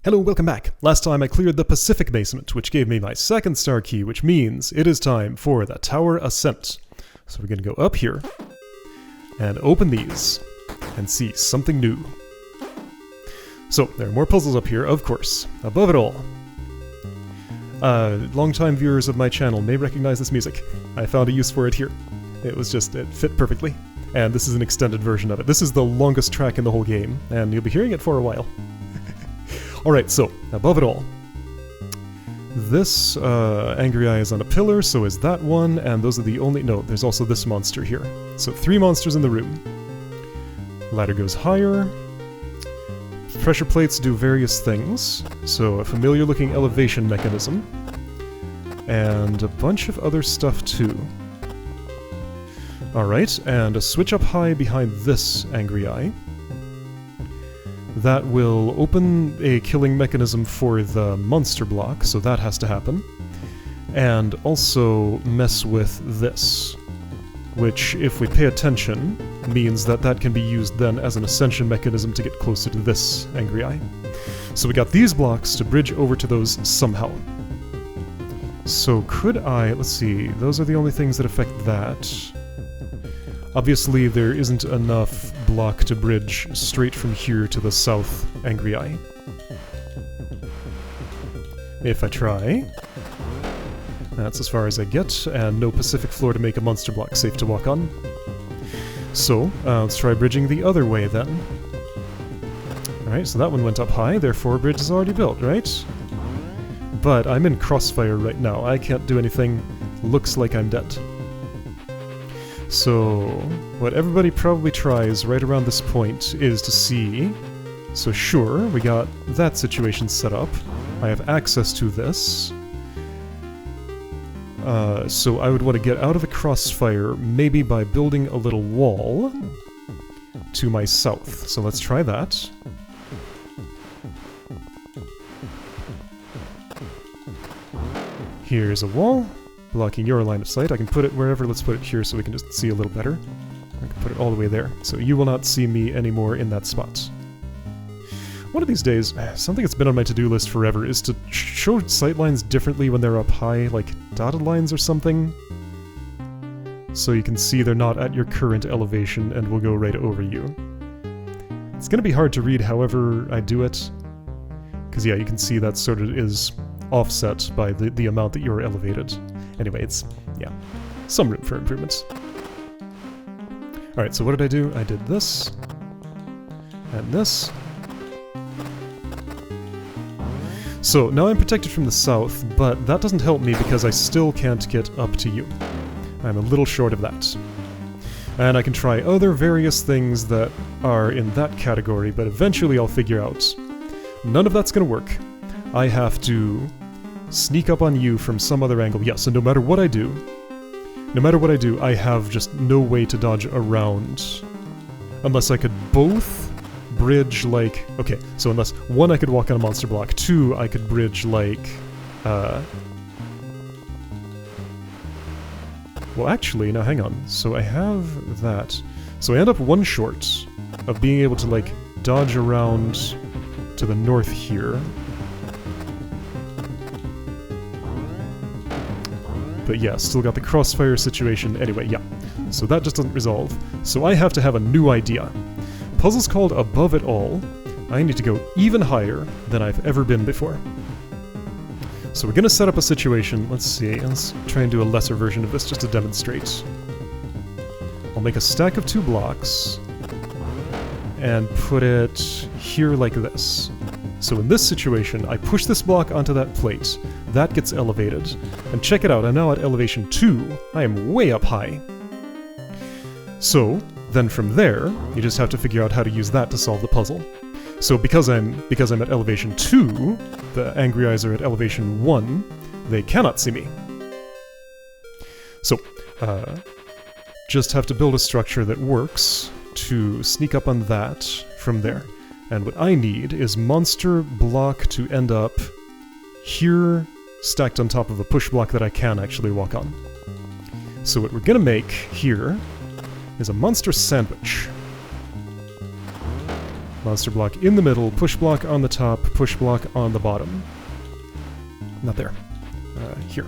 Hello, welcome back. Last time I cleared the Pacific basement, which gave me my second star key, which means it is time for the tower ascent. So we're going to go up here and open these and see something new. So there are more puzzles up here, of course. Above it all. Longtime viewers of my channel may recognize this music. I found a use for it here. It fit perfectly. And this is an extended version of it. This is the longest track in the whole game, and you'll be hearing it for a while. Alright, so, above it all. This angry eye is on a pillar, so is that one, and those are the only... No, there's also this monster here. So 3 monsters in the room. Ladder goes higher. Pressure plates do various things. So a familiar looking elevation mechanism. And a bunch of other stuff too. Alright, and a switch up high behind this angry eye. That will open a killing mechanism for the monster block, so that has to happen. And also mess with this, which, if we pay attention, means that that can be used then as an ascension mechanism to get closer to this angry eye. So we got these blocks to bridge over to those somehow. So could I... let's see, those are the only things that affect that. Obviously, there isn't enough block to bridge straight from here to the south angry eye. If I try... that's as far as I get, and no Pacific floor to make a monster block safe to walk on. So, let's try bridging the other way then. Alright, so that one went up high, therefore bridge is already built, right? But I'm in crossfire right now, I can't do anything. Looks like I'm dead. So, what everybody probably tries right around this point is to see... So sure, we got that situation set up. I have access to this. So I would want to get out of the crossfire, maybe by building a little wall to my south. So let's try that. Here's a wall. Blocking your line of sight. I can put it wherever. Let's put it here so we can just see a little better. I can put it all the way there. So you will not see me anymore in that spot. One of these days, something that's been on my to-do list forever is to show sightlines differently when they're up high, like dotted lines or something. So you can see they're not at your current elevation and will go right over you. It's gonna be hard to read however I do it. Because yeah, you can see that sort of is offset by the amount that you're elevated. Anyway, it's, yeah, some room for improvements. Alright, so what did I do? I did this. And this. So, now I'm protected from the south, but that doesn't help me because I still can't get up to you. I'm a little short of that. And I can try other various things that are in that category, but eventually I'll figure out. None of that's gonna work. I have to sneak up on you from some other angle. Yes, and no matter what I do, I have just no way to dodge around. Unless I could both bridge, like... okay, so unless, 1, I could walk on a monster block, 2, I could bridge, like... well, actually, now hang on. So I have that. So I end up 1 short of being able to, like, dodge around to the north here. But yeah, still got the crossfire situation. Anyway, yeah. So that just doesn't resolve. So I have to have a new idea. Puzzle's called Above It All. I need to go even higher than I've ever been before. So we're gonna set up a situation. Let's see. Let's try and do a lesser version of this just to demonstrate. I'll make a stack of 2 blocks and put it here like this. So in this situation, I push this block onto that plate. That gets elevated. And check it out, I'm now at elevation 2. I am way up high. So, then from there, you just have to figure out how to use that to solve the puzzle. So because I'm at elevation 2, the angry eyes are at elevation 1, they cannot see me. So, just have to build a structure that works to sneak up on that from there. And what I need is monster block to end up here, stacked on top of a push block that I can actually walk on. So what we're gonna make here is a monster sandwich. Monster block in the middle, push block on the top, push block on the bottom. Not there. Here.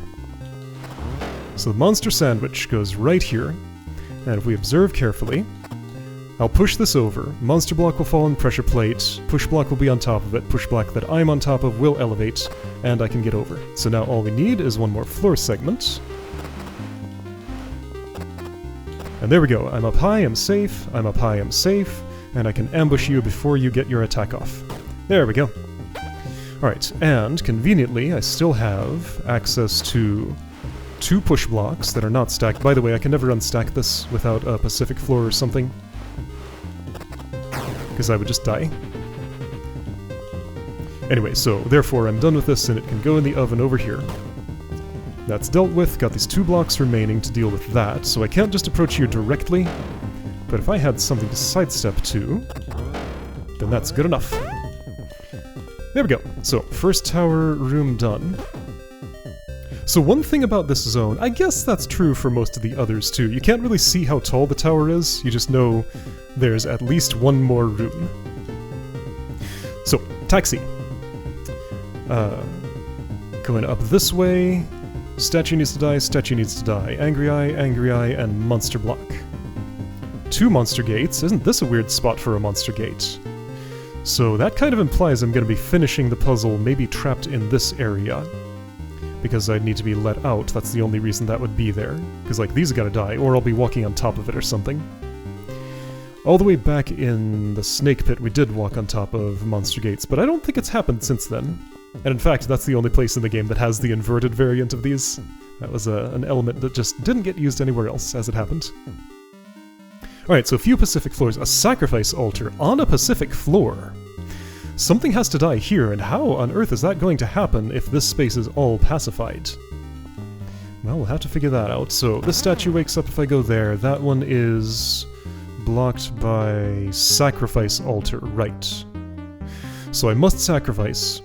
So the monster sandwich goes right here, and if we observe carefully, I'll push this over, monster block will fall in pressure plate, push block will be on top of it, push block that I'm on top of will elevate, and I can get over. So now all we need is one more floor segment. And there we go, I'm up high, I'm safe, I'm up high, I'm safe, and I can ambush you before you get your attack off. There we go. Alright, and conveniently I still have access to 2 push blocks that are not stacked. By the way, I can never unstack this without a Pacific floor or something, because I would just die. Anyway, so therefore I'm done with this and it can go in the oven over here. That's dealt with, got these 2 blocks remaining to deal with that, so I can't just approach here directly, but if I had something to sidestep to, then that's good enough. There we go. So, first tower room done. So one thing about this zone, I guess that's true for most of the others too, you can't really see how tall the tower is, you just know there's at least one more room. So, taxi. Going up this way, statue needs to die, statue needs to die, angry eye, and monster block. 2 monster gates, isn't this a weird spot for a monster gate? So that kind of implies I'm going to be finishing the puzzle maybe trapped in this area. Because I'd need to be let out, that's the only reason that would be there. Because, like, these gotta die, or I'll be walking on top of it or something. All the way back in the snake pit we did walk on top of monster gates, but I don't think it's happened since then. And in fact, that's the only place in the game that has the inverted variant of these. That was an element that just didn't get used anywhere else, as it happened. Alright, so a few Pacific floors. A sacrifice altar on a Pacific floor. Something has to die here, and how on earth is that going to happen if this space is all pacified? Well, we'll have to figure that out. So, this statue wakes up if I go there. That one is blocked by sacrifice altar, right. So I must sacrifice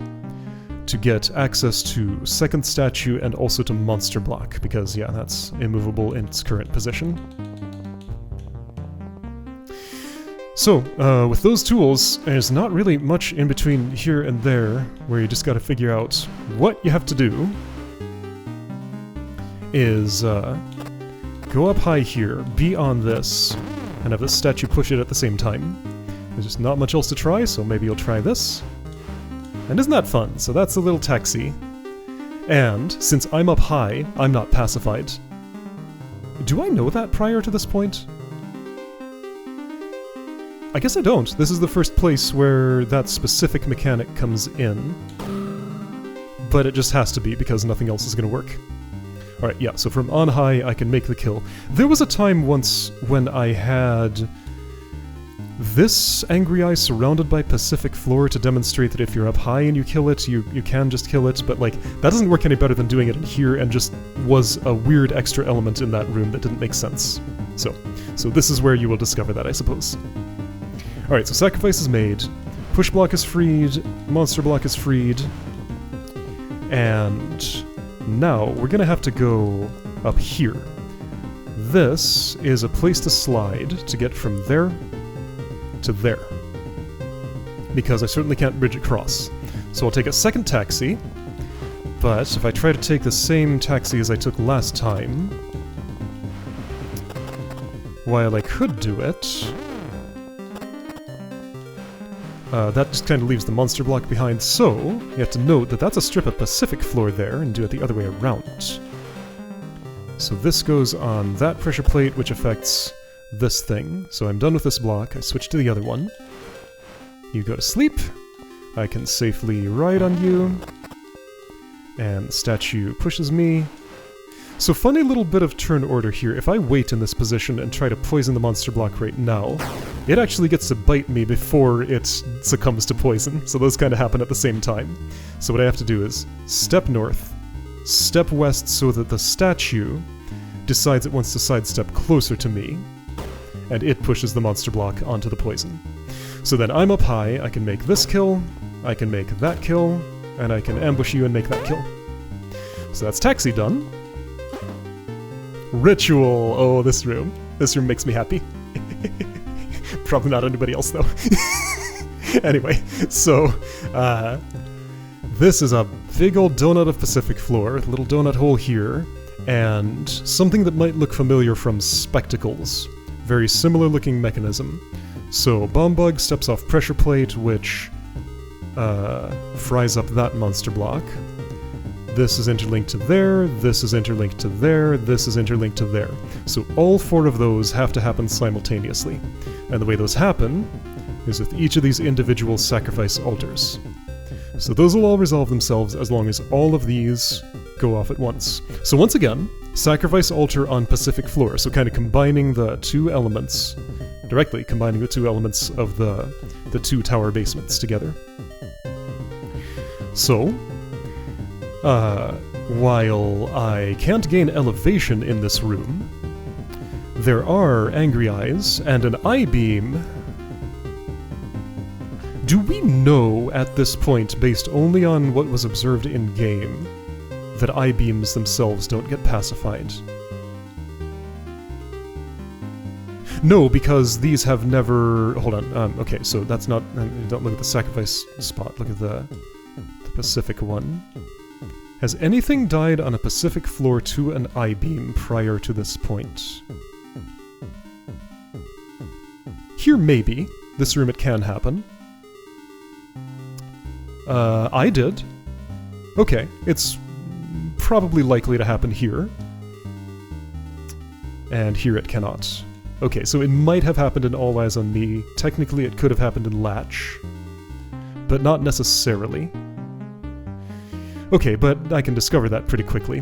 to get access to second statue and also to monster block, because, yeah, that's immovable in its current position. So, with those tools, there's not really much in between here and there, where you just gotta figure out what you have to do is go up high here, be on this, and have this statue push it at the same time. There's just not much else to try, so maybe you'll try this. And isn't that fun? So that's a little taxi. And, since I'm up high, I'm not pacified. Do I know that prior to this point? I guess I don't. This is the first place where that specific mechanic comes in. But it just has to be, because nothing else is going to work. Alright, yeah, so from on high, I can make the kill. There was a time once when I had this angry eye surrounded by Pacific floor to demonstrate that if you're up high and you kill it, you can just kill it, but, like, that doesn't work any better than doing it in here, and just was a weird extra element in that room that didn't make sense. So this is where you will discover that, I suppose. Alright, so sacrifice is made, push block is freed, monster block is freed, and now we're gonna have to go up here. This is a place to slide to get from there to there, because I certainly can't bridge across. So I'll take a second taxi, but if I try to take the same taxi as I took last time, while I could do it, that just kind of leaves the monster block behind, so you have to note that that's a strip of Pacific floor there, and do it the other way around. So this goes on that pressure plate, which affects this thing. So I'm done with this block, I switch to the other one. You go to sleep, I can safely ride on you, and the statue pushes me. So funny little bit of turn order here. If I wait in this position and try to poison the monster block right now, it actually gets to bite me before it succumbs to poison, so those kind of happen at the same time. So what I have to do is step north, step west so that the statue decides it wants to sidestep closer to me, and it pushes the monster block onto the poison. So then I'm up high, I can make this kill, I can make that kill, and I can ambush you and make that kill. So that's taxi done. Ritual! Oh, this room. This room makes me happy. Probably not anybody else, though. Anyway, so this is a big old donut of Pacific floor, little donut hole here, and something that might look familiar from Spectacles. Very similar looking mechanism. So Bombbug steps off pressure plate, which fries up that monster block. This is interlinked to there, this is interlinked to there, this is interlinked to there. So all 4 of those have to happen simultaneously. And the way those happen is with each of these individual sacrifice altars. So those will all resolve themselves as long as all of these go off at once. So once again, sacrifice altar on Pacific floor, so kind of combining the 2 elements, directly combining the 2 elements of the 2 tower basements together. So, while I can't gain elevation in this room, there are angry eyes and an eye beam. Do we know at this point, based only on what was observed in-game, that eye beams themselves don't get pacified? No, because these have never... Hold on, okay, so that's not... don't look at the sacrifice spot, look at the Pacific one. Has anything died on a Pacific floor to an eye beam prior to this point? Here, maybe. This room it can happen. I did. Okay, it's probably likely to happen here. And here it cannot. Okay, so it might have happened in All Eyes on Me. Technically it could have happened in Latch. But not necessarily. Okay, but I can discover that pretty quickly.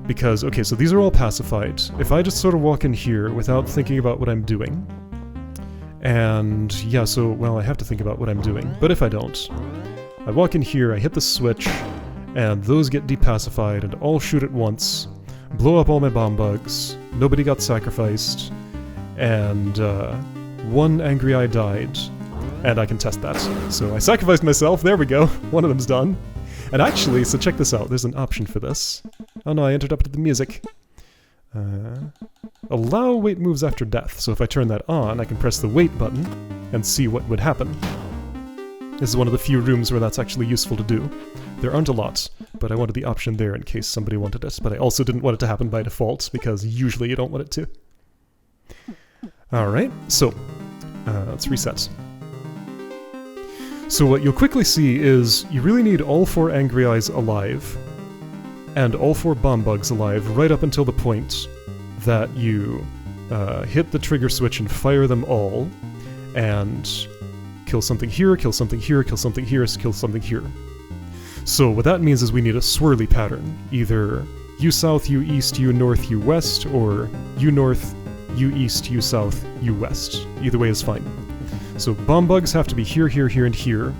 Because, okay, so these are all pacified. If I just sort of walk in here without thinking about what I'm doing... And, yeah, so, well, I have to think about what I'm doing. But if I don't... I walk in here, I hit the switch, and those get depacified and all shoot at once, blow up all my bomb bugs, nobody got sacrificed, and 1 angry eye died, and I can test that. So I sacrificed myself, there we go, one of them's done. And actually, so check this out, there's an option for this. Oh no, I interrupted the music. Allow wait moves after death, so if I turn that on, I can press the wait button and see what would happen. This is one of the few rooms where that's actually useful to do. There aren't a lot, but I wanted the option there in case somebody wanted it, but I also didn't want it to happen by default, because usually you don't want it to. Alright, so, let's reset. So what you'll quickly see is, you really need all 4 angry eyes alive, and all 4 bomb bugs alive right up until the point that you hit the trigger switch and fire them all, and kill something here, kill something here, kill something here, kill something here. So what that means is we need a swirly pattern. Either U south, U east, U north, U west, or U north, U east, U south, U west. Either way is fine. So bomb bugs have to be here, here, here, and here,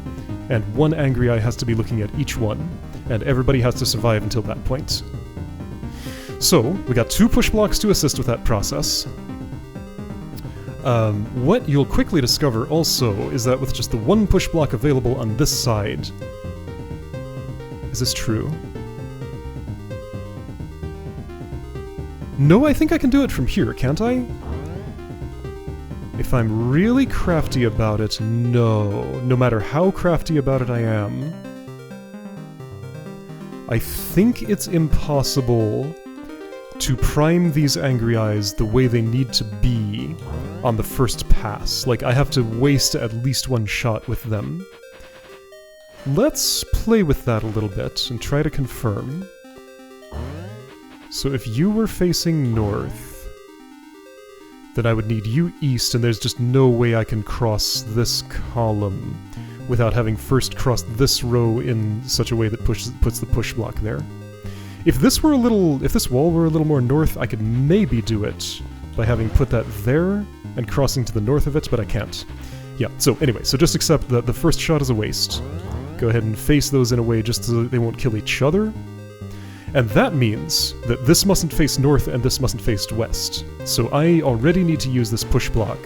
and 1 angry eye has to be looking at each one, and everybody has to survive until that point. So, we got 2 push blocks to assist with that process. What you'll quickly discover also is that with just the 1 push block available on this side... Is this true? No, I think I can do it from here, can't I? If I'm really crafty about it, no. No matter how crafty about it I am, I think it's impossible to prime these angry eyes the way they need to be on the first pass. Like, I have to waste at least 1 shot with them. Let's play with that a little bit and try to confirm. So if you were facing north, then I would need you east, and there's just no way I can cross this column without having first crossed this row in such a way that puts the push block there. If this wall were a little more north, I could maybe do it by having put that there and crossing to the north of it, but I can't. Yeah, so anyway, so just accept that the first shot is a waste. Go ahead and face those in a way just so that they won't kill each other. And that means that this mustn't face north and this mustn't face west. So I already need to use this push block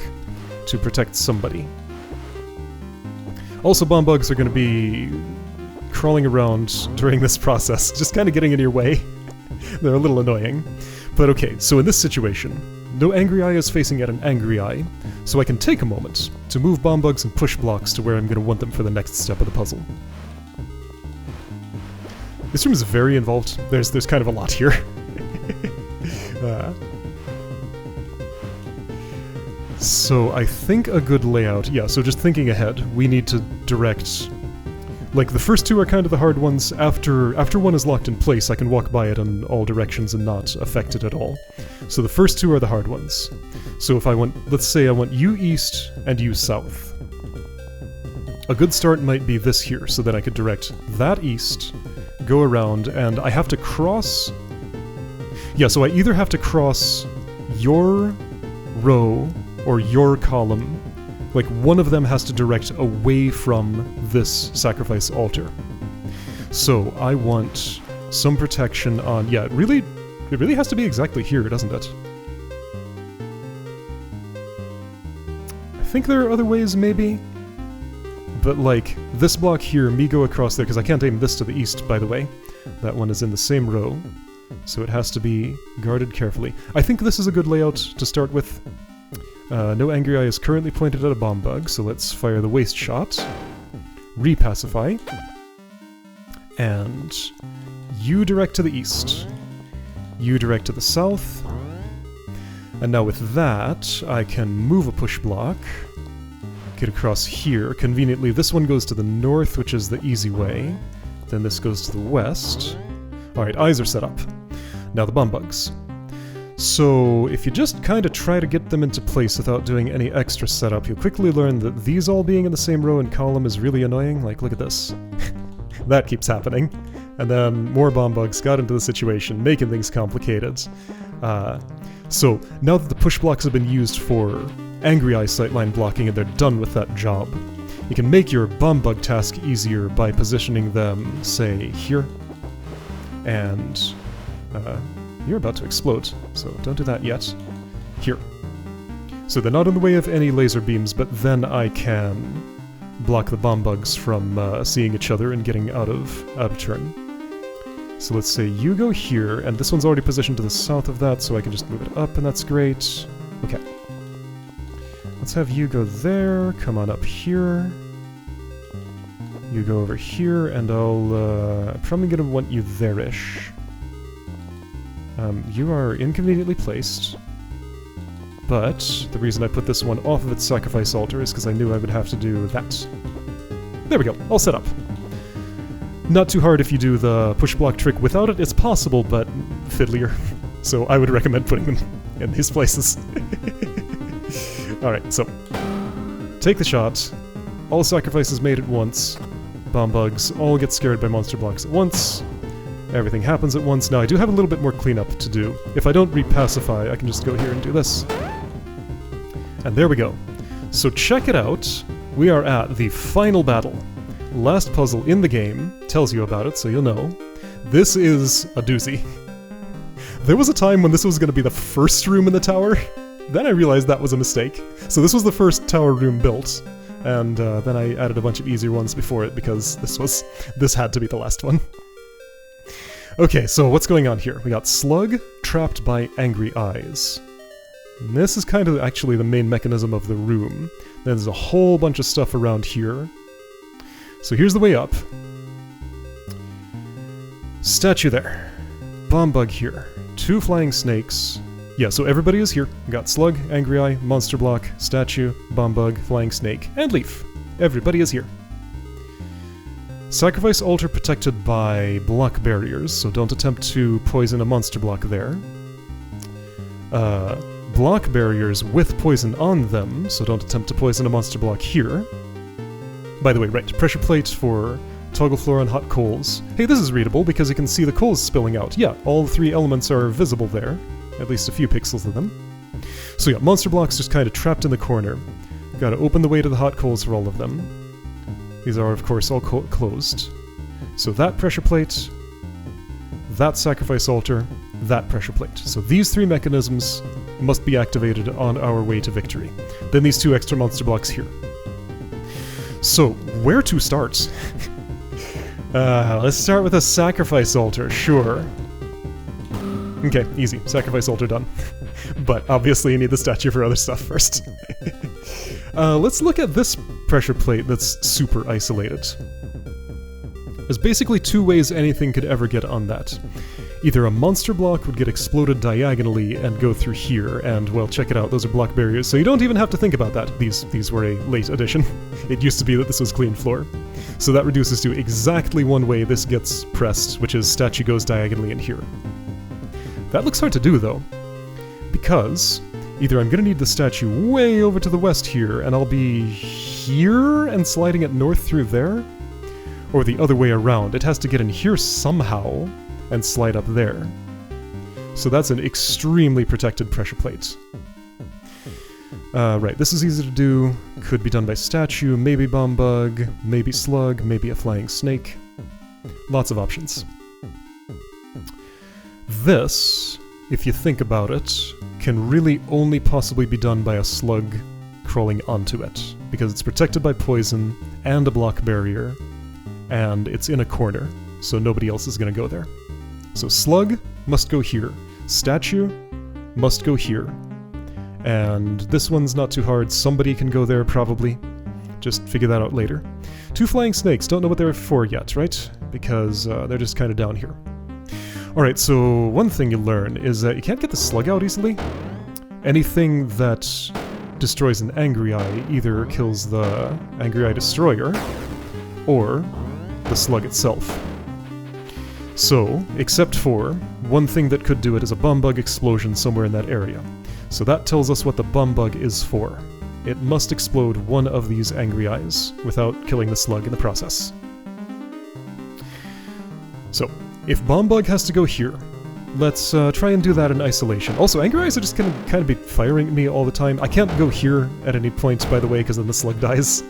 to protect somebody. Also, bomb bugs are going to be crawling around during this process, just kind of getting in your way. They're a little annoying. But okay, so in this situation, no angry eye is facing at an angry eye, so I can take a moment to move bomb bugs and push blocks to where I'm going to want them for the next step of the puzzle. This room is very involved. There's kind of a lot here. So I think a good layout, yeah, so just thinking ahead, we need to direct... Like, the first two are kind of the hard ones. After one is locked in place, I can walk by it in all directions and not affect it at all. So the first two are the hard ones. So if I want, let's say I want you east and you south. A good start might be this here, so that I could direct that east, go around, and I have to cross... Yeah, so I either have to cross your row or your column. Like, one of them has to direct away from this sacrifice altar. So I want some protection on... Yeah, it really has to be exactly here, doesn't it? I think there are other ways, maybe? But, like, this block here, me go across there, because I can't aim this to the east, by the way. That one is in the same row, so it has to be guarded carefully. I think this is a good layout to start with. No angry eye is currently pointed at a bomb bug, so let's fire the waste shot. Repacify. And you direct to the east. You direct to the south. And now with that, I can move a push block. Get across here. Conveniently, this one goes to the north, which is the easy way. Then this goes to the west. Alright, eyes are set up. Now the bomb bugs. So, if you just kind of try to get them into place without doing any extra setup, you'll quickly learn that these all being in the same row and column is really annoying. Like, look at this. That keeps happening. And then more bomb bugs got into the situation, making things complicated. So, now that the push blocks have been used for angry eye sightline blocking and they're done with that job, you can make your bomb bug task easier by positioning them, say, here. And, you're about to explode, so don't do that yet. Here. So they're not in the way of any laser beams, but then I can block the bomb bugs from seeing each other and getting out of turn. So let's say you go here, and this one's already positioned to the south of that, so I can just move it up, and that's great. Okay. Let's have you go there, come on up here. You go over here, and I'm probably gonna want you there-ish. You are inconveniently placed, but the reason I put this one off of its sacrifice altar is because I knew I would have to do that. There we go, all set up. Not too hard if you do the push block trick without it. It's possible, but fiddlier. So I would recommend putting them in these places. Alright, so take the shot. All sacrifices made at once. Bomb bugs all get scared by monster blocks at once. Everything happens at once. Now, I do have a little bit more cleanup to do. If I don't repacify, I can just go here and do this. And there we go. So check it out. We are at the final battle. Last puzzle in the game. Tells you about it, so you'll know. This is a doozy. There was a time when this was going to be the first room in the tower. Then I realized that was a mistake. So this was the first tower room built. And then I added a bunch of easier ones before it because this had to be the last one. Okay, so what's going on here? We got Slug trapped by angry eyes. And this is kind of actually the main mechanism of the room. Then there's a whole bunch of stuff around here. So here's the way up. Statue there. Bomb bug here. 2 flying snakes. Yeah, so everybody is here. We got Slug, Angry Eye, Monster Block, Statue, Bomb Bug, Flying Snake, and Leaf. Everybody is here. Sacrifice altar protected by block barriers, so don't attempt to poison a monster block there. Block barriers with poison on them, so don't attempt to poison a monster block here. By the way, right, pressure plate for toggle floor on hot coals. Hey, this is readable because you can see the coals spilling out. Yeah, all 3 elements are visible there. At least a few pixels of them. So yeah, monster blocks just kind of trapped in the corner. Gotta open the way to the hot coals for all of them. These are, of course, all closed. So that pressure plate, that sacrifice altar, that pressure plate. So these 3 mechanisms must be activated on our way to victory. Then these 2 extra monster blocks here. So, where to start? Let's start with a sacrifice altar, sure. Okay, easy. Sacrifice altar done. But obviously you need the statue for other stuff first. Let's look at this pressure plate that's super isolated. There's basically two ways anything could ever get on that. Either a monster block would get exploded diagonally and go through here, and, well, check it out, those are block barriers, so you don't even have to think about that. These were a late addition. It used to be that this was clean floor. So that reduces to exactly one way this gets pressed, which is statue goes diagonally in here. That looks hard to do, though, because either I'm gonna need the statue way over to the west here, and I'll be here and sliding it north through there, or the other way around. It has to get in here somehow and slide up there. So that's an extremely protected pressure plate. Right, this is easy to do. Could be done by statue, maybe bomb bug, maybe slug, maybe a flying snake. Lots of options. This, if you think about it, can really only possibly be done by a slug crawling onto it, because it's protected by poison and a block barrier, and it's in a corner, so nobody else is going to go there. So slug must go here, statue must go here, and this one's not too hard, somebody can go there probably, just figure that out later. Two flying snakes, don't know what they're for yet, right? Because they're just kind of down here. Alright, so one thing you learn is that you can't get the slug out easily. Anything that destroys an angry eye either kills the angry eye destroyer, or the slug itself. So, except for one thing that could do it is a bomb bug explosion somewhere in that area. So that tells us what the bomb bug is for. It must explode one of these angry eyes without killing the slug in the process. So, if bomb bug has to go here, let's try and do that in isolation. Also, angry eyes are just gonna kind of be firing at me all the time. I can't go here at any point, by the way, because then the slug dies.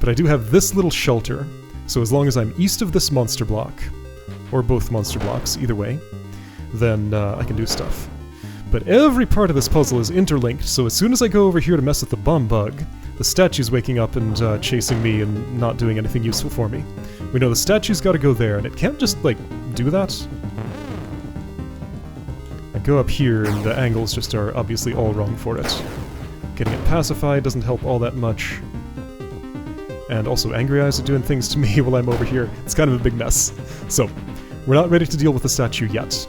But I do have this little shelter, so as long as I'm east of this monster block, or both monster blocks, either way, then I can do stuff. But every part of this puzzle is interlinked, so as soon as I go over here to mess with the bomb bug, the statue's waking up and chasing me and not doing anything useful for me. We know the statue's gotta go there, and it can't just, like, do that. I go up here, and the angles just are obviously all wrong for it. Getting it pacified doesn't help all that much. And also, angry eyes are doing things to me while I'm over here. It's kind of a big mess. So, we're not ready to deal with the statue yet.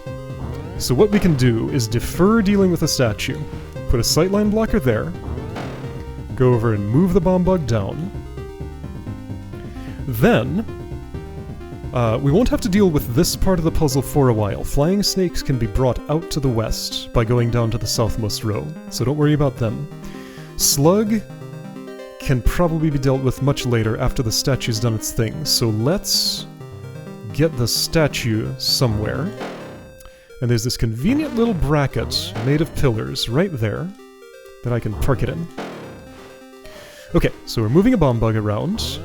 So what we can do is defer dealing with the statue, put a sightline blocker there, go over and move the bomb bug down. Then, we won't have to deal with this part of the puzzle for a while. Flying snakes can be brought out to the west by going down to the southmost row, so don't worry about them. Slug can probably be dealt with much later after the statue's done its thing, so let's get the statue somewhere. And there's this convenient little bracket made of pillars right there that I can park it in. Okay, so we're moving a bomb bug around.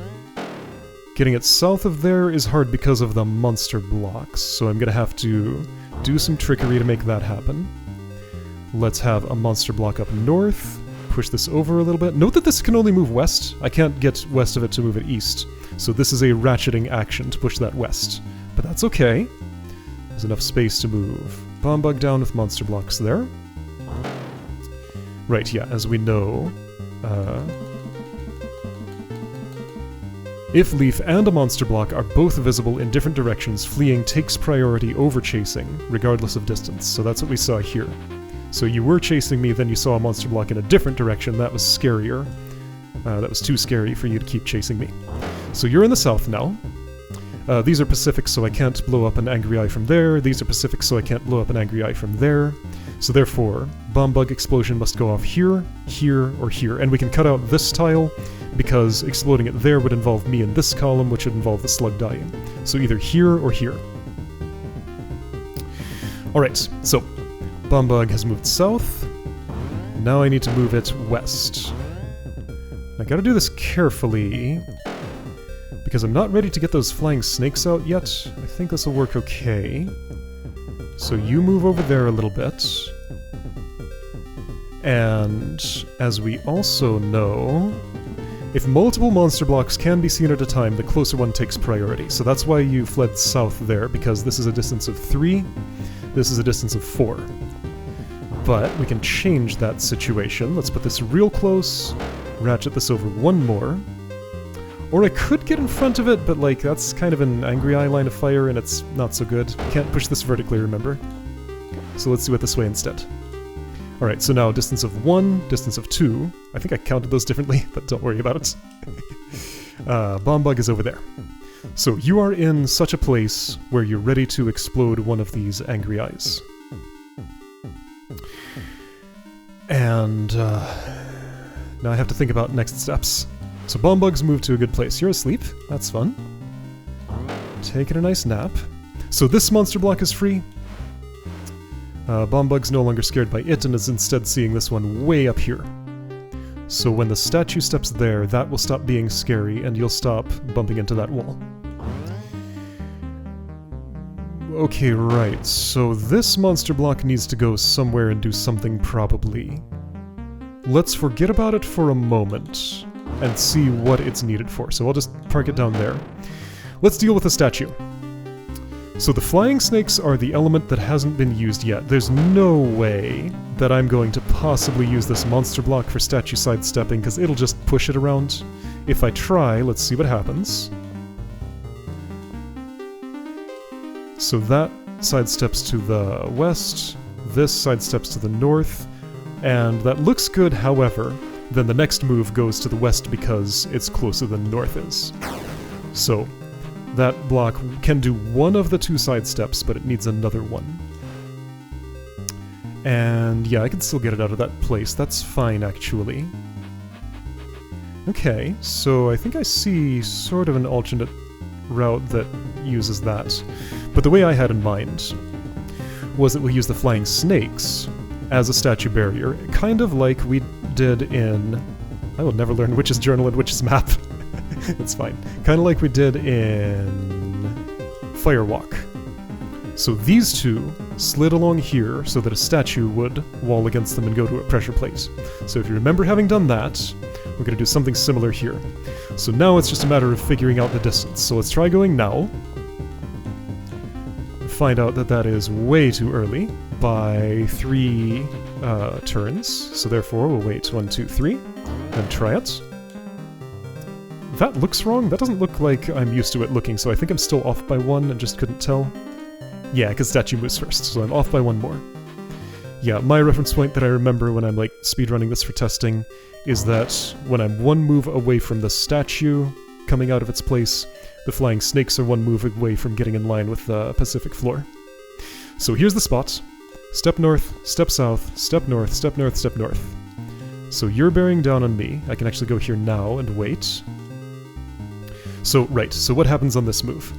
Getting it south of there is hard because of the monster blocks, so I'm gonna have to do some trickery to make that happen. Let's have a monster block up north. Push this over a little bit. Note that this can only move west. I can't get west of it to move it east. So this is a ratcheting action to push that west. But that's okay. There's enough space to move. Bomb bug down with monster blocks there. Right, yeah, as we know, if Leaf and a monster block are both visible in different directions, fleeing takes priority over chasing, regardless of distance. So that's what we saw here. So you were chasing me, then you saw a monster block in a different direction. That was scarier. That was too scary for you to keep chasing me. So you're in the south now. These are Pacific, so I can't blow up an angry eye from there. These are Pacific, so I can't blow up an angry eye from there. So therefore, bomb bug explosion must go off here, here, or here. And we can cut out this tile, because exploding it there would involve me in this column, which would involve the slug dying. So either here or here. Alright, so bomb bug has moved south. Now I need to move it west. I gotta do this carefully, because I'm not ready to get those flying snakes out yet. I think this will work okay. So you move over there a little bit. And as we also know, if multiple monster blocks can be seen at a time, the closer one takes priority. So that's why you fled south there, because this is a distance of 3, this is a distance of 4. But we can change that situation. Let's put this real close, ratchet this over one more. Or I could get in front of it, but like that's kind of an angry eye line of fire and it's not so good. Can't push this vertically, remember? So let's do it this way instead. Alright, so now distance of 1, distance of 2. I think I counted those differently, but don't worry about it. Bomb bug is over there. So you are in such a place where you're ready to explode one of these angry eyes. And now I have to think about next steps. So bomb bugs move to a good place. You're asleep. That's fun. Taking a nice nap. So this monster block is free. Bomb bug's no longer scared by it and is instead seeing this one way up here. So when the statue steps there, that will stop being scary and you'll stop bumping into that wall. Okay, right, so this monster block needs to go somewhere and do something probably. Let's forget about it for a moment and see what it's needed for. So I'll just park it down there. Let's deal with the statue. So the flying snakes are the element that hasn't been used yet. There's no way that I'm going to possibly use this monster block for statue sidestepping because it'll just push it around. If I try, let's see what happens. So that sidesteps to the west, this sidesteps to the north, and that looks good, however, then the next move goes to the west because it's closer than north is. So that block can do one of the two sidesteps, but it needs another one. And yeah, I can still get it out of that place. That's fine, actually. Okay, so I think I see sort of an alternate route that uses that. But the way I had in mind was that we'll use the flying snakes as a statue barrier, kind of like we did in... I will never learn Witch's Journal and Witch's Map. It's fine. Kind of like we did in Firewalk. So these two slid along here so that a statue would wall against them and go to a pressure plate. So if you remember having done that, we're going to do something similar here. So now it's just a matter of figuring out the distance. So let's try going now. Find out that that is way too early by 3 turns. So therefore we'll wait 1, 2, 3, then try it. That looks wrong. That doesn't look like I'm used to it looking, so I think I'm still off by 1 and just couldn't tell. Yeah, because statue moves first, so I'm off by 1 more. Yeah, my reference point that I remember when I'm like speedrunning this for testing is that when I'm 1 move away from the statue coming out of its place, the flying snakes are 1 move away from getting in line with the Pacific floor. So here's the spot. Step north, step south, step north, step north, step north. So you're bearing down on me. I can actually go here now and wait. So, right, so what happens on this move?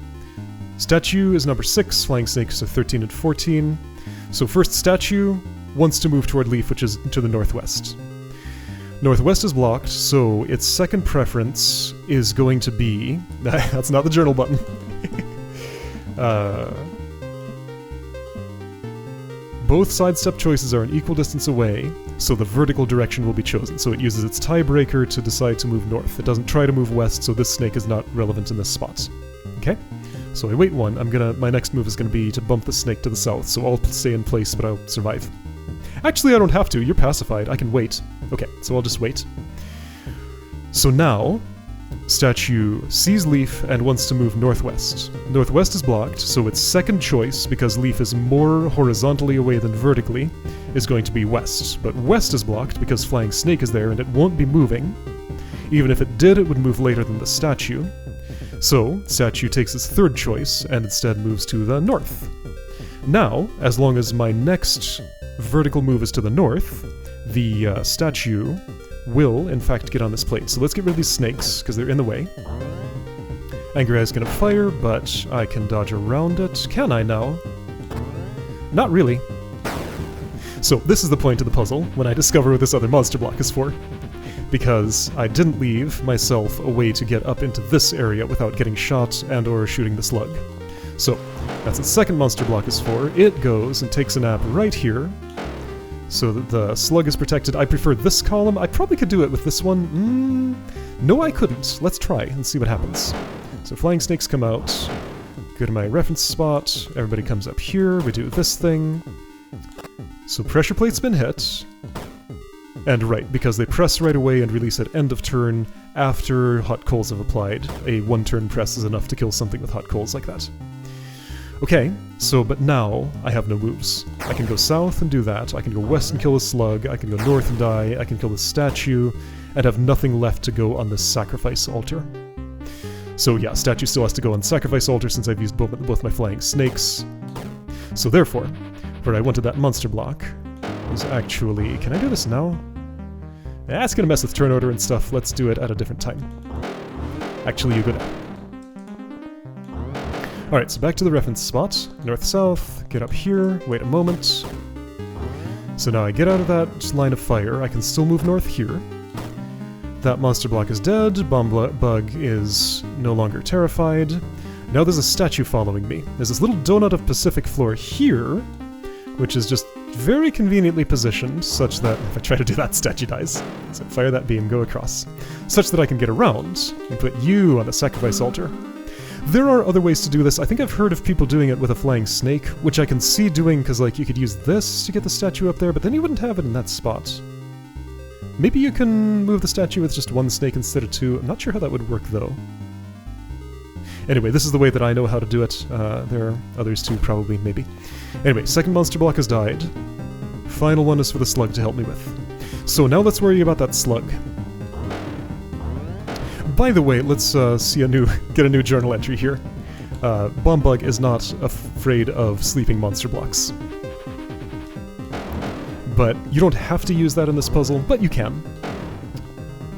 Statue is number 6, flying snakes are 13 and 14. So first statue wants to move toward Leaf, which is to the northwest. Northwest is blocked, so its second preference is going to be... That's not the journal button. Both sidestep choices are an equal distance away, so the vertical direction will be chosen. So it uses its tiebreaker to decide to move north. It doesn't try to move west, so this snake is not relevant in this spot. Okay? So I wait 1. My next move is gonna be to bump the snake to the south, so I'll stay in place, but I'll survive. Actually, I don't have to. You're pacified. I can wait. Okay, so I'll just wait. So now, statue sees Leaf and wants to move northwest. Northwest is blocked, so its second choice, because Leaf is more horizontally away than vertically, is going to be west. But west is blocked because Flying Snake is there and it won't be moving. Even if it did, it would move later than the statue. So, statue takes its third choice and instead moves to the north. Now, as long as my next vertical move is to the north, the statue will, in fact, get on this plate. So let's get rid of these snakes, because they're in the way. Angry Eye's gonna fire, but I can dodge around it. Can I now? Not really. So this is the point of the puzzle, when I discover what this other monster block is for. Because I didn't leave myself a way to get up into this area without getting shot and or shooting the slug. So, that's what the second monster block is for. It goes and takes a nap right here, so that the slug is protected. I prefer this column. I probably could do it with this one. No, I couldn't. Let's try and see what happens. So flying snakes come out. Go to my reference spot. Everybody comes up here. We do this thing. So pressure plate's been hit. And right, because they press right away and release at end of turn after hot coals have applied. A one-turn press is enough to kill something with hot coals like that. Okay, so, but now I have no moves. I can go south and do that, I can go west and kill the slug, I can go north and die, I can kill the statue, and have nothing left to go on this sacrifice altar. So yeah, statue still has to go on sacrifice altar since I've used both my flying snakes. So therefore, where I wanted that monster block is actually... Can I do this now? That's gonna mess with turn order and stuff, let's do it at a different time. Actually, you go down. Alright, so back to the reference spot. North-south, get up here, wait a moment. So now I get out of that line of fire, I can still move north here. That monster block is dead, bomb bug is no longer terrified. Now there's a statue following me. There's this little donut of Pacific floor here, which is just very conveniently positioned, such that if I try to do that, statue dies. So fire that beam, go across. Such that I can get around and put you on the sacrifice altar. There are other ways to do this. I think I've heard of people doing it with a flying snake, which I can see doing because, like, you could use this to get the statue up there, but then you wouldn't have it in that spot. Maybe you can move the statue with just one snake instead of two. I'm not sure how that would work, though. Anyway, this is the way that I know how to do it. There are others too, probably, maybe. Anyway, second monster block has died. Final one is for the slug to help me with. So now let's worry about that slug. By the way, let's get a new journal entry here. Bomb Bug is not afraid of sleeping monster blocks. But you don't have to use that in this puzzle, but you can.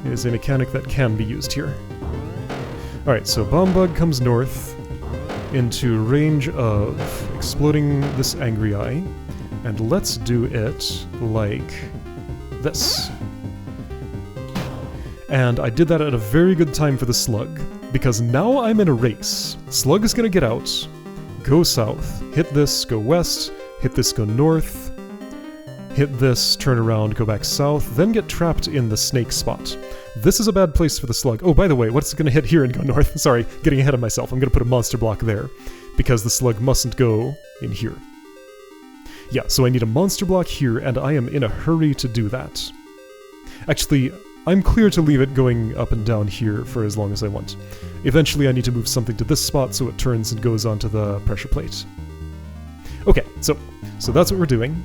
It is a mechanic that can be used here. Alright, so Bomb Bug comes north into range of exploding this Angry Eye, and let's do it like this. And I did that at a very good time for the slug, because now I'm in a race. Slug is gonna get out, go south, hit this, go west, hit this, go north, hit this, turn around, go back south, then get trapped in the snake spot. This is a bad place for the slug. Oh, by the way, what's gonna hit here and go north? Sorry, getting ahead of myself. I'm gonna put a monster block there, because the slug mustn't go in here. Yeah, so I need a monster block here, and I am in a hurry to do that. Actually, I'm clear to leave it going up and down here for as long as I want. Eventually I need to move something to this spot so it turns and goes onto the pressure plate. Okay, so that's what we're doing.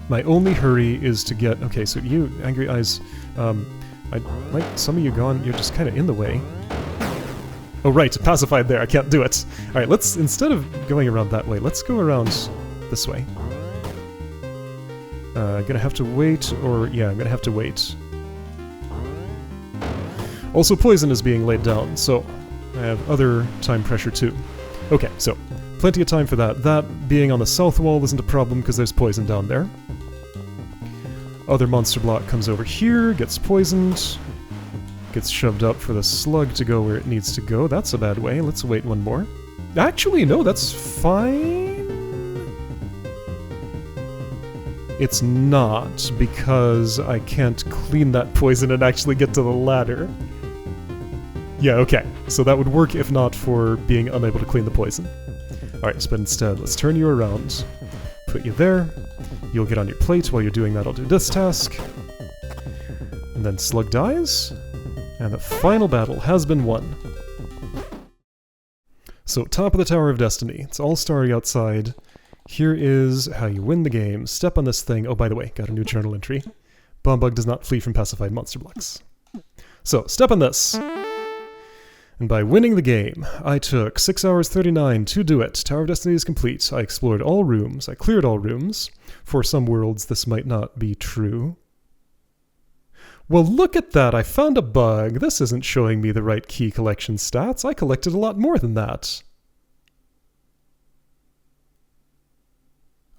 My only hurry is to get... Okay, so you, Angry Eyes, I like some of you gone, you're just kind of in the way. Oh right, pacified there, I can't do it. Alright, let's, instead of going around that way, let's go around this way. I'm gonna have to wait, or... yeah, I'm gonna have to wait. Also, poison is being laid down, so I have other time pressure too. Okay, so plenty of time for that. That being on the south wall isn't a problem because there's poison down there. Other monster block comes over here, gets poisoned, gets shoved up for the slug to go where it needs to go. That's a bad way. Let's wait one more. Actually, no, that's fine. It's not, because I can't clean that poison and actually get to the ladder. Yeah, okay. So that would work if not for being unable to clean the poison. Alright, but instead, let's turn you around. Put you there. You'll get on your plate. While you're doing that, I'll do this task. And then Slug dies. And the final battle has been won. So, top of the Tower of Destiny. It's all starry outside. Here is how you win the game. Step on this thing. Oh, by the way, got a new journal entry. Bomb Bug does not flee from pacified monster blocks. So, step on this. And by winning the game, I took 6 hours 39 to do it. Tower of Destiny is complete. I explored all rooms. I cleared all rooms. For some worlds, this might not be true. Well, look at that! I found a bug! This isn't showing me the right key collection stats. I collected a lot more than that.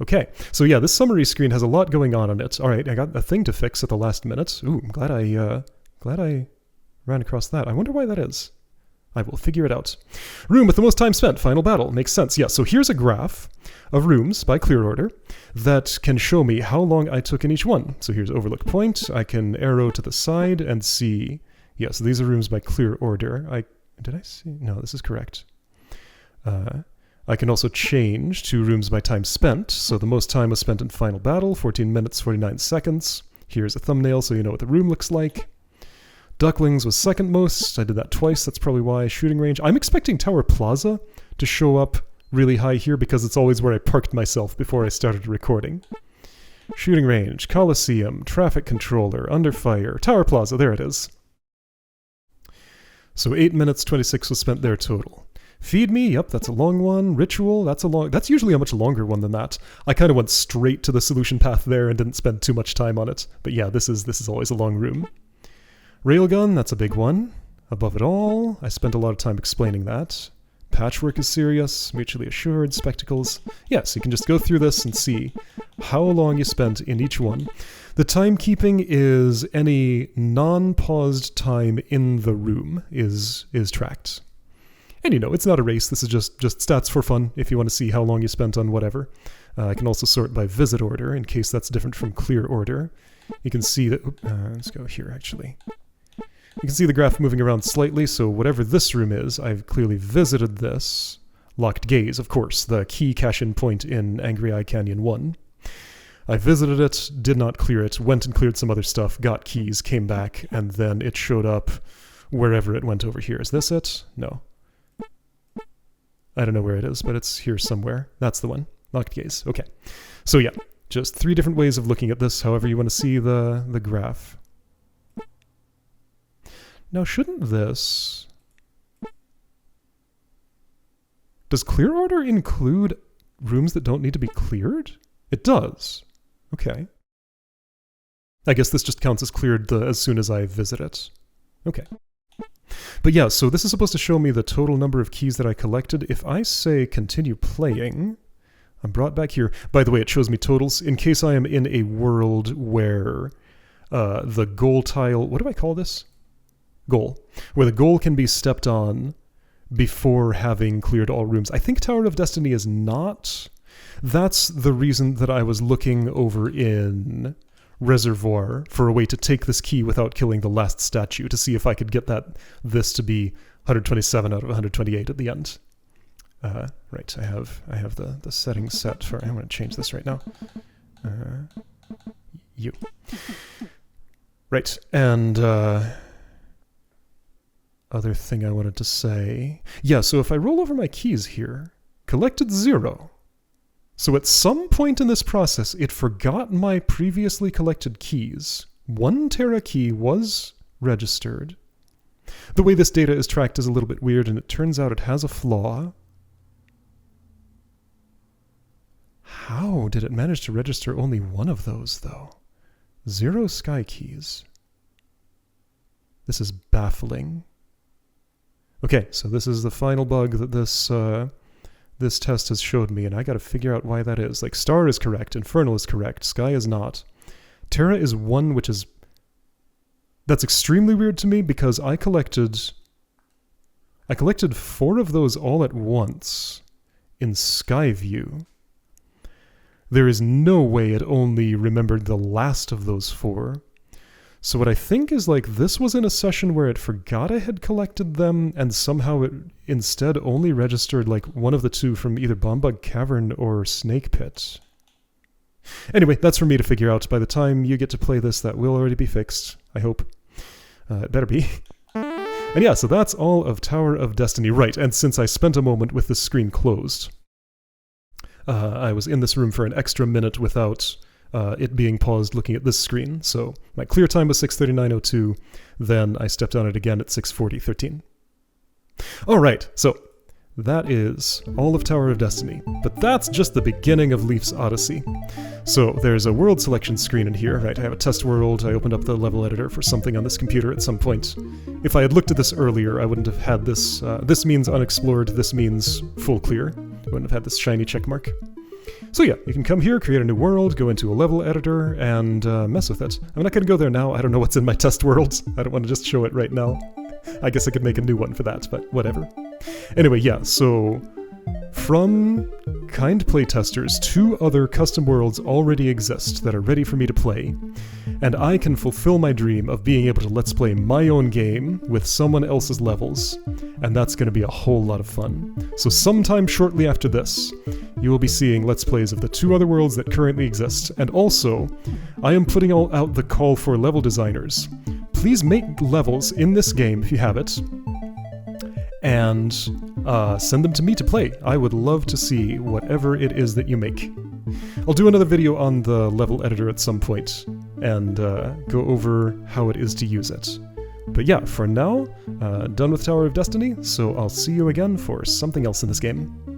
Okay, so yeah, this summary screen has a lot going on it. Alright, I got a thing to fix at the last minute. Ooh, I'm glad I ran across that. I wonder why that is. I will figure it out. Room with the most time spent. Final battle. Makes sense. Yeah, so here's a graph of rooms by clear order that can show me how long I took in each one. So here's overlook point. I can arrow to the side and see... Yeah, so these are rooms by clear order. Did I see? No, this is correct. I can also change to rooms by time spent. So the most time was spent in final battle, 14 minutes, 49 seconds. Here's a thumbnail so you know what the room looks like. Ducklings was second most. I did that twice, that's probably why. Shooting range. I'm expecting Tower Plaza to show up really high here because it's always where I parked myself before I started recording. Shooting range, Coliseum, traffic controller, under fire, Tower Plaza, there it is. So 8 minutes, 26 was spent there total. Feed me, yep, that's a long one. Ritual, that's usually a much longer one than that. I kind of went straight to the solution path there and didn't spend too much time on it. But yeah, this is always a long room. Railgun, that's a big one. Above it all, I spent a lot of time explaining that. Patchwork is serious, mutually assured, spectacles. Yes, you can just go through this and see how long you spent in each one. The timekeeping is any non-paused time in the room is tracked. And you know, it's not a race, this is just stats for fun if you want to see how long you spent on whatever. I can also sort by visit order in case that's different from clear order. You can see that, let's go here actually. You can see the graph moving around slightly, so whatever this room is, I've clearly visited this. Locked Gaze, of course, the key cache-in point in Angry Eye Canyon 1. I visited it, did not clear it, went and cleared some other stuff, got keys, came back, and then it showed up wherever it went over here. Is this it? No. I don't know where it is, but it's here somewhere. That's the one. Locked Gaze. Okay. So yeah, just 3 different ways of looking at this, however you want to see the graph. Now, shouldn't this... Does clear order include rooms that don't need to be cleared? It does. Okay. I guess this just counts as cleared as soon as I visit it. Okay. But yeah, so this is supposed to show me the total number of keys that I collected. If I say continue playing, I'm brought back here. By the way, it shows me totals in case I am in a world where the goal tile... What do I call this? Goal. Where the goal can be stepped on before having cleared all rooms. I think Tower of Destiny is not. That's the reason that I was looking over in Reservoir for a way to take this key without killing the last statue to see if I could get this to be 127 out of 128 at the end. Right, I have the settings set for... I'm going to change this right now. Right, and... other thing I wanted to say... Yeah, so if I roll over my keys here, collected 0. So at some point in this process, it forgot my previously collected keys. 1 Terra key was registered. The way this data is tracked is a little bit weird, and it turns out it has a flaw. How did it manage to register only 1 of those, though? 0 sky keys. This is baffling. Okay, so this is the final bug that this test has showed me, and I gotta figure out why that is. Like, Star is correct, Infernal is correct, Sky is not. Terra is 1, which is... That's extremely weird to me, because I collected 4 of those all at once in Skyview. There is no way it only remembered the last of those 4. So what I think is, like, this was in a session where it forgot I had collected them, and somehow it instead only registered, like, 1 of the 2 from either Bombug Cavern or Snake Pit. Anyway, that's for me to figure out. By the time you get to play this, that will already be fixed. I hope. It better be. And yeah, so that's all of Tower of Destiny. Right, and since I spent a moment with the screen closed, I was in this room for an extra minute without... it being paused looking at this screen. So my clear time was 6:39:02, then I stepped on it again at 6:40:13. Alright, so that is all of Tower of Destiny, but that's just the beginning of Leaf's Odyssey. So there's a world selection screen in here, right? I have a test world, I opened up the level editor for something on this computer at some point. If I had looked at this earlier, I wouldn't have had this, this means unexplored, this means full clear. I wouldn't have had this shiny check mark. So yeah, you can come here, create a new world, go into a level editor, and mess with it. I'm not going to go there now, I don't know what's in my test world. I don't want to just show it right now. I guess I could make a new one for that, but whatever. Anyway, yeah, so from kind playtesters, 2 other custom worlds already exist that are ready for me to play, and I can fulfill my dream of being able to let's play my own game with someone else's levels, and that's going to be a whole lot of fun. So sometime shortly after this, you will be seeing let's plays of the 2 other worlds that currently exist, and also, I am putting out the call for level designers. Please make levels in this game if you have it, and send them to me to play. I would love to see whatever it is that you make. I'll do another video on the level editor at some point, and go over how it is to use it. But yeah, for now, done with Tower of Destiny, so I'll see you again for something else in this game.